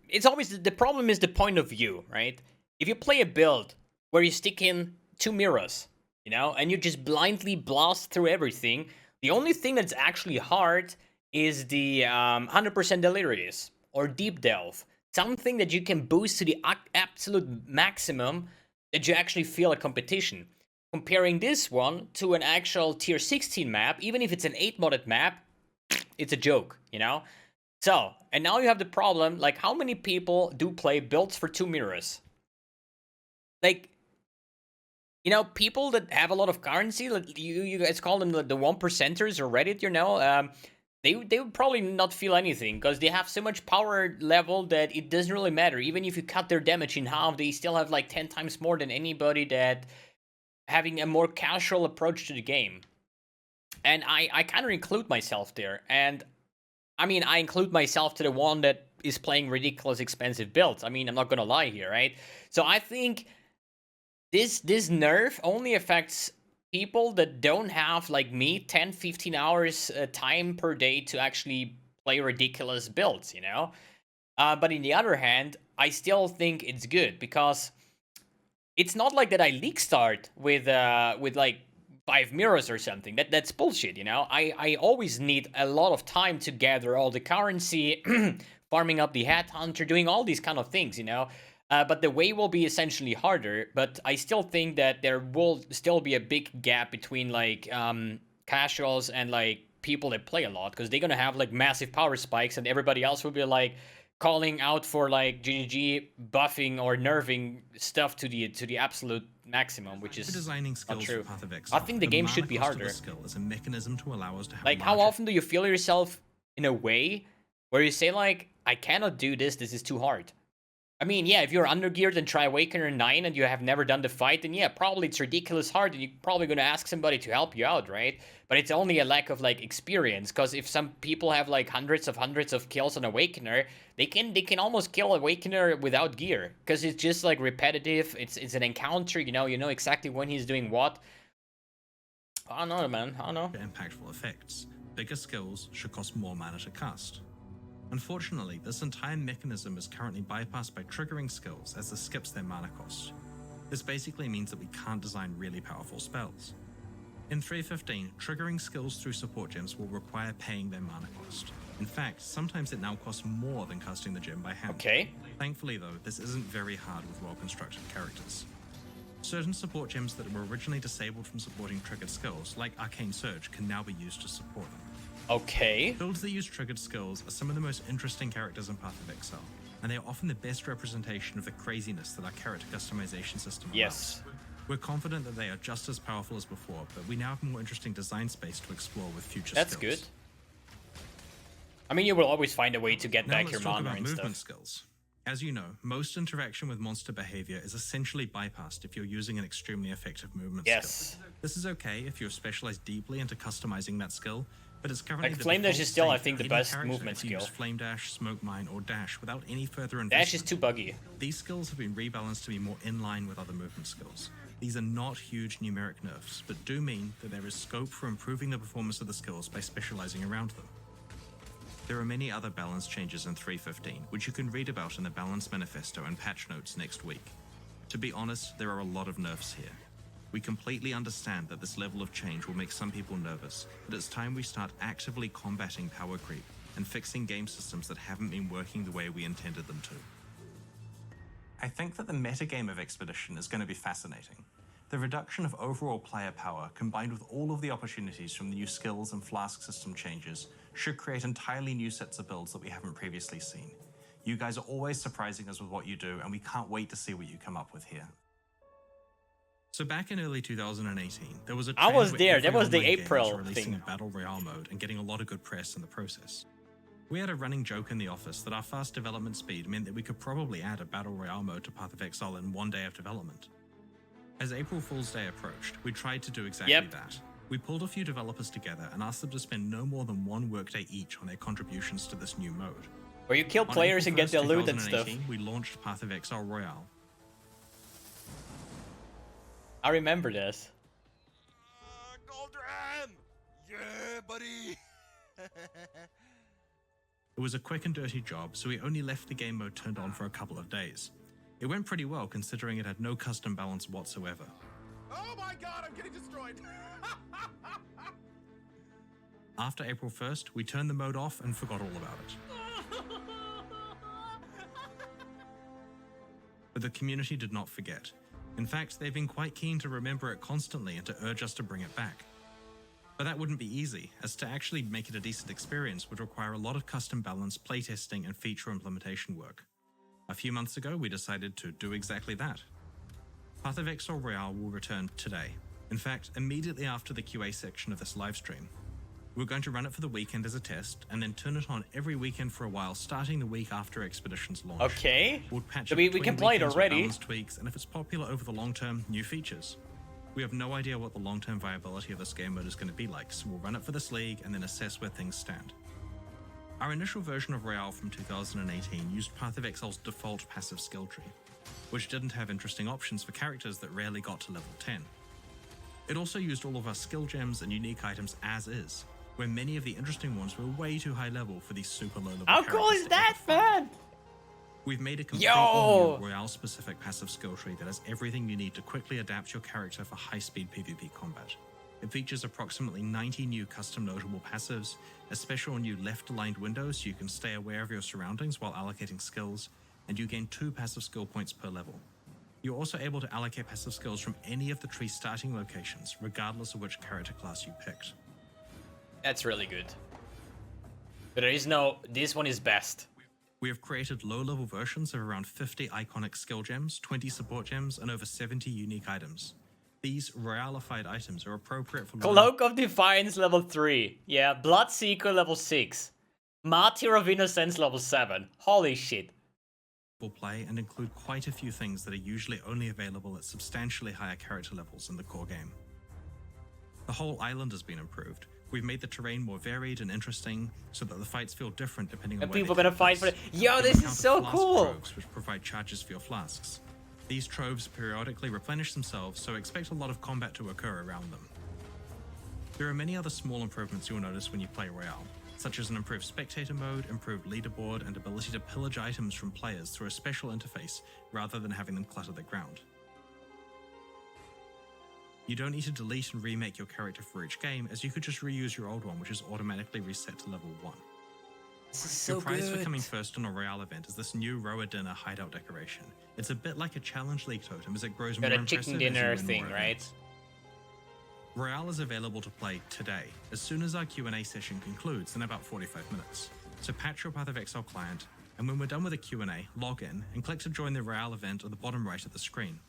it's always the problem is the point of view, right? If you play a build where you stick in 2 mirrors, you know, and you just blindly blast through everything, the only thing that's actually hard is the 100% delirious or deep delve, something that you can boost to the absolute maximum that you actually feel a competition. Comparing this one to an actual tier 16 map, even if it's an 8-modded map, it's a joke, you know? So, and now you have the problem, like, how many people do play builds for 2 mirrors? Like, you know, people that have a lot of currency, like you guys call them the 1%ers or Reddit, you know, they would probably not feel anything, because they have so much power level that it doesn't really matter. Even if you cut their damage in half, they still have like 10 times more than anybody that having a more casual approach to the game. And I kind of include myself there. And I mean, I include myself to the one that is playing ridiculous expensive builds. I mean, I'm not gonna lie here, right? So I think this nerf only affects people that don't have, like me, 10, 15 hours time per day to actually play ridiculous builds, you know? But on the other hand, I still think it's good, because it's not like that I league start with like 5 mirrors or something. That's bullshit, you know? I always need a lot of time to gather all the currency, farming up the headhunter, doing all these kind of things, you know? But the way will be essentially harder, but I still think that there will still be a big gap between, like, casuals and, like, people that play a lot, because they're gonna have, like, massive power spikes, and everybody else will be, like, calling out for, like, GGG buffing or nerfing stuff to the absolute maximum, which is designing not skills true. for Path of Exile, I think the game mana should be cost of harder. a skill is a mechanism to allow us to have Like, how larger often do you feel yourself in a way where you say, like, I cannot do this is too hard? I mean, yeah, if you're undergeared and try Awakener 9 and you have never done the fight, then yeah, probably it's ridiculous hard and you're probably going to ask somebody to help you out, right? But it's only a lack of, like, experience, because if some people have, like, hundreds of kills on Awakener, they can almost kill Awakener without gear, because it's just, like, repetitive, it's an encounter, you know exactly when he's doing what. I don't know, man, I don't know. impactful effects. Bigger skills should cost more mana to cast. Unfortunately, this entire mechanism is currently bypassed by triggering skills, as this skips their mana cost. This basically means that we can't design really powerful spells. In 3.15, triggering skills through support gems will require paying their mana cost. In fact, sometimes it now costs more than casting the gem by hand. Okay. Thankfully though, this isn't very hard with well-constructed characters. Certain support gems that were originally disabled from supporting triggered skills, like Arcane Surge, can now be used to support them. Okay. Builds that use triggered skills are some of the most interesting characters in Path of Exile, and they are often the best representation of the craziness that our character customization system allows. Yes. We're confident that they are just as powerful as before, but we now have more interesting design space to explore with future That's skills. good. I mean, you will always find a way to get Now back let's your talk mana about and movement stuff. skills. As you know, most interaction with monster behavior is essentially bypassed if you're using an extremely effective movement Yes. skill. This is okay if you're specialized deeply into customizing that skill, but it's currently Like the Flame Dash default is still, I state think, for the any best character movement to use skill. Flame Dash, Smoke Mine, or Dash without any further investment. Dash is too buggy. These skills have been rebalanced to be more in line with other movement skills. These are not huge numeric nerfs, but do mean that there is scope for improving the performance of the skills by specializing around them. There are many other balance changes in 3.15, which you can read about in the Balance Manifesto and patch notes next week. To be honest, there are a lot of nerfs here. We completely understand that this level of change will make some people nervous, but it's time we start actively combating power creep and fixing game systems that haven't been working the way we intended them to. I think that the metagame of Expedition is going to be fascinating. The reduction of overall player power, combined with all of the opportunities from the new skills and Flask system changes, should create entirely new sets of builds that we haven't previously seen. You guys are always surprising us with what you do, and we can't wait to see what you come up with here. So back in early 2018, there was a trend I was where there. every That was the online game April was releasing thing. a battle royale mode and getting a lot of good press in the process. We had a running joke in the office that our fast development speed meant that we could probably add a battle royale mode to Path of Exile in one day of development. As April Fool's Day approached, we tried to do exactly that. We pulled a few developers together and asked them to spend no more than one workday each on their contributions to this new mode. Where you kill On players April and get their 1st, loot and stuff. 2018, we launched Path of Exile Royale. I remember this. Goldran! Yeah, buddy! It was a quick and dirty job, so we only left the game mode turned on for a couple of days. It went pretty well considering it had no custom balance whatsoever. Oh my god, I'm getting destroyed! After April 1st, we turned the mode off and forgot all about it. But the community did not forget. In fact, they've been quite keen to remember it constantly and to urge us to bring it back. But that wouldn't be easy, as to actually make it a decent experience would require a lot of custom balance, playtesting, and feature implementation work. A few months ago, we decided to do exactly that. Path of Exile Royale will return today. In fact, immediately after the QA section of this livestream. We're going to run it for the weekend as a test, and then turn it on every weekend for a while, starting the week after Expedition's launch. Okay. We'll patch So it we between can play it weekends with already. balance tweaks, and if it's popular over the long term, new features. We have no idea what the long-term viability of this game mode is going to be like, so we'll run it for this league and then assess where things stand. Our initial version of Royale from 2018 used Path of Exile's default passive skill tree, which didn't have interesting options for characters that rarely got to level 10. It also used all of our skill gems and unique items as is, where many of the interesting ones were way too high level for these super low level How characters. cool is to that, ever find. man? We've made a completely Yo! new Royale-specific passive skill tree that has everything you need to quickly adapt your character for high-speed PvP combat. It features approximately 90 new custom notable passives, a special new left-aligned window so you can stay aware of your surroundings while allocating skills, and you gain 2 passive skill points per level. You're also able to allocate passive skills from any of the tree's starting locations, regardless of which character class you picked. That's really good. But there is no... This one is best. We have created low-level versions of around 50 iconic skill gems, 20 support gems, and over 70 unique items. These Royalified items are appropriate for Cloak of Defiance level 3. Yeah, Bloodseeker level 6. Martyr of Innocence level 7. Holy shit. play and include quite a few things that are usually only available at substantially higher character levels in the core game. The whole island has been improved. We've made the terrain more varied and interesting so that the fights feel different depending on And where people they gonna take fight for place. it. Yo, You'll this is encounter so flask cool. troves, which provide charges for your flasks. These troves periodically replenish themselves, so expect a lot of combat to occur around them. There are many other small improvements you'll notice when you play Royale, such as an improved spectator mode, improved leaderboard, and ability to pillage items from players through a special interface rather than having them clutter the ground. You don't need to delete and remake your character for each game, as you could just reuse your old one, which is automatically reset to level 1. This is so Your prize good. for coming first on a Royale event is this new Rower Dinner hideout decoration. It's a bit like a Challenge League totem as it grows more Got a impressive chicken as you dinner win thing, more right? events. Royale is available to play today, as soon as our Q&A session concludes in about 45 minutes. So patch your Path of Exile client, and when we're done with the Q&A, log in and click to join the Royale event at the bottom right of the screen.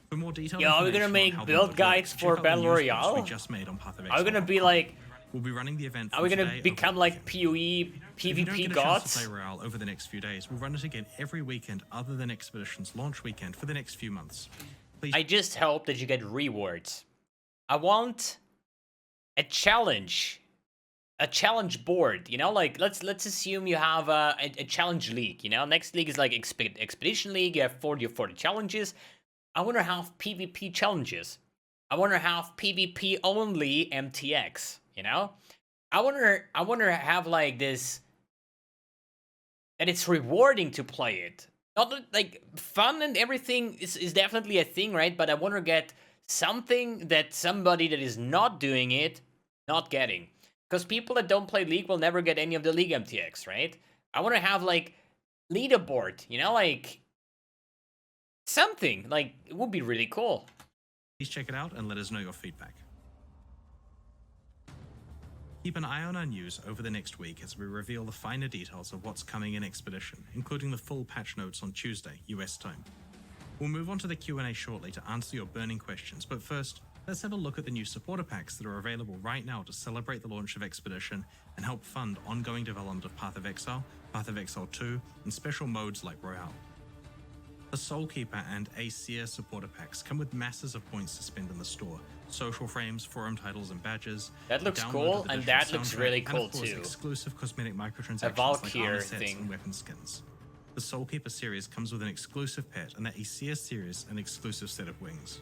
For more detailed Yo, are we gonna information on make how the build mode guides works, for check out the Battle news post Royale? we just made on Path of Are we gonna be Exile.com. like... We'll be running the event Are we gonna today become over like the PoE, If you don't PvP get a chance to gods? play Royale over the next few days, we'll run it again every weekend other than Expedition's launch weekend for the next few months. Please I just hope that you get rewards. I want a challenge. a challenge board, you know, like let's assume you have a challenge league, you know, next league is like expedition league, you have 40 or 40 challenges. I want to have PvP challenges. I want to have PvP only MTX, you know? I want to have like this, that it's rewarding to play it. Not like fun and everything is definitely a thing, right? But I want to get something that somebody that is not doing it not getting. Because people that don't play League will never get any of the League MTX, right? I want to have like leaderboard, you know, like something. Like it would be really cool. Please check it out and let us know your feedback. Keep an eye on our news over the next week as we reveal the finer details of what's coming in Expedition, including the full patch notes on Tuesday, US time. We'll move on to the Q&A shortly to answer your burning questions, but first, let's have a look at the new supporter packs that are available right now to celebrate the launch of Expedition and help fund ongoing development of Path of Exile, Path of Exile 2, and special modes like Royale. The Soulkeeper and Aesir supporter packs come with masses of points to spend in the store, social frames, forum titles, and badges. That looks cool, and that looks really cool and of course, too. exclusive cosmetic microtransactions A like Valkyr armor sets thing. and weapon skins. The Soulkeeper series comes with an exclusive pet, and the Aesir series an exclusive set of wings.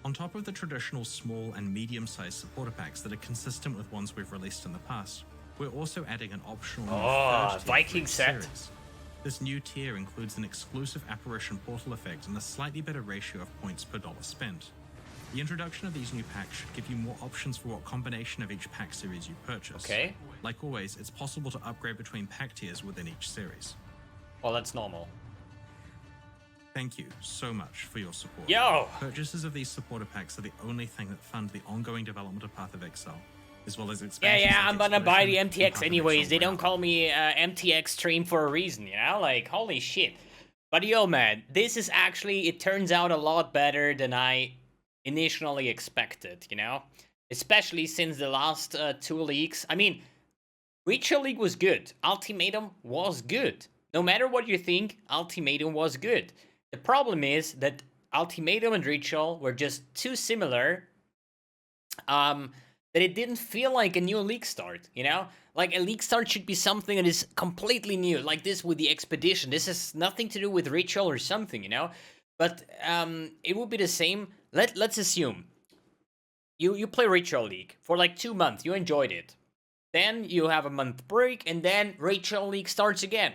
On top of the traditional small and medium-sized supporter packs that are consistent with ones we've released in the past, we're also adding an optional third tier Viking for each set. series. This new tier includes an exclusive apparition portal effect and a slightly better ratio of points per dollar spent. The introduction of these new packs should give you more options for what combination of each pack series you purchase. Okay. Like always, it's possible to upgrade between pack tiers within each series. Well, that's normal. Thank you so much for your support. Yo! Purchases of these supporter packs are the only thing that fund the ongoing development of Path of Exile, as well as Yeah, expansions I'm like gonna buy the Expedition and MTX Path of anyways. Exile They don't Royale. call me mbXtreme for a reason, you know? Like, holy shit. But yo, man, this is actually, it turns out a lot better than I initially expected, you know? Especially since the last 2 leagues. I mean, Ritual League was good. Ultimatum was good. No matter what you think, Ultimatum was good. The problem is that Ultimatum and Ritual were just too similar that it didn't feel like a new league start, you know? Like, a league start should be something that is completely new, like this with the Expedition. This has nothing to do with Ritual or something, you know? But it would be the same. Let's assume you play Ritual League for like 2 months, you enjoyed it. Then you have a month break, and then Ritual League starts again.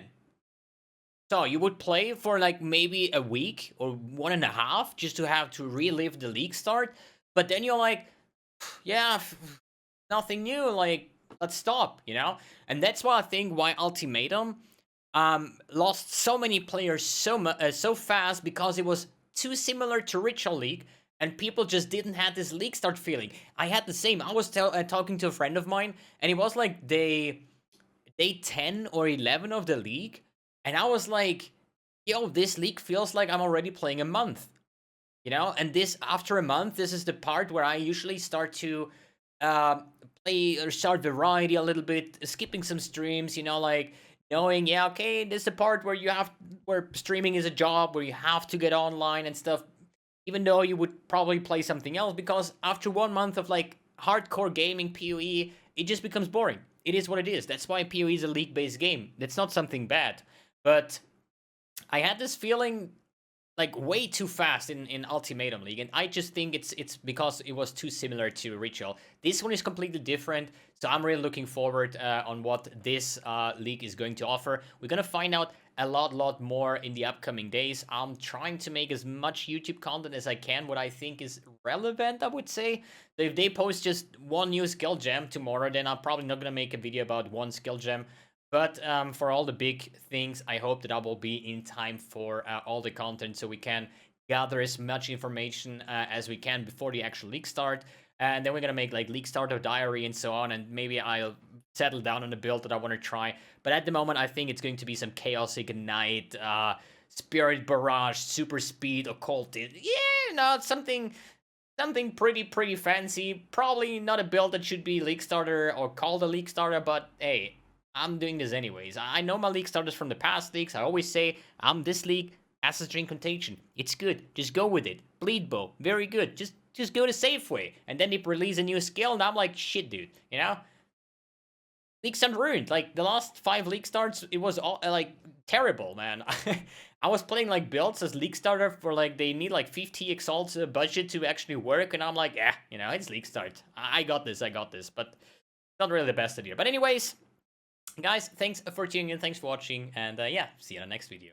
So you would play for like maybe a week or 1.5 just to have to relive the league start. But then you're like, yeah, nothing new. Like, let's stop, you know? And that's why I think why Ultimatum lost so many players so fast, because it was too similar to Ritual League, and people just didn't have this league start feeling. I had the same. I was talking to a friend of mine, and it was like day 10 or 11 of the league, and I was like, yo, this league feels like I'm already playing a month, you know? And this, after a month, this is the part where I usually start to play or start variety a little bit, skipping some streams, you know, like knowing, yeah, okay, this is the part where streaming is a job, where you have to get online and stuff, even though you would probably play something else, because after 1 month of like hardcore gaming PoE, it just becomes boring. It is what it is. That's why PoE is a league-based game. That's not something bad. But I had this feeling like way too fast in Ultimatum League, and I just think it's because it was too similar to Ritual. This one is completely different, so I'm really looking forward on what this league is going to offer. We're gonna find out a lot more in the upcoming days. I'm trying to make as much YouTube content as I can, what I think is relevant, I would say. So if they post just one new skill gem tomorrow, then I'm probably not gonna make a video about one skill gem. But for all the big things, I hope that I will be in time for all the content, so we can gather as much information as we can before the actual league start. And then we're going to make like league starter diary and so on, and maybe I'll settle down on a build that I want to try. But at the moment, I think it's going to be some Chaos Ignite, Spirit Barrage, Super Speed, Occultist. Yeah, no, something pretty fancy. Probably not a build that should be league starter or called a league starter, but hey, I'm doing this anyways. I know my league starters from the past leagues. I always say, I'm this league, Assassin's Creed Contagion. It's good. Just go with it. Bleed Bow. Very good. Just go to Safeway. And then they release a new skill, and I'm like, shit, dude. You know? League Start ruined. Like, the last 5 League Starts, it was all, like, terrible, man. I was playing, like, builds as League Starter for, like, they need, like, 50 Exalt's budget to actually work, and I'm like, yeah, you know, it's League Start. I got this, but not really the best idea. But anyways, guys, thanks for tuning in, thanks for watching, and yeah, see you in the next video.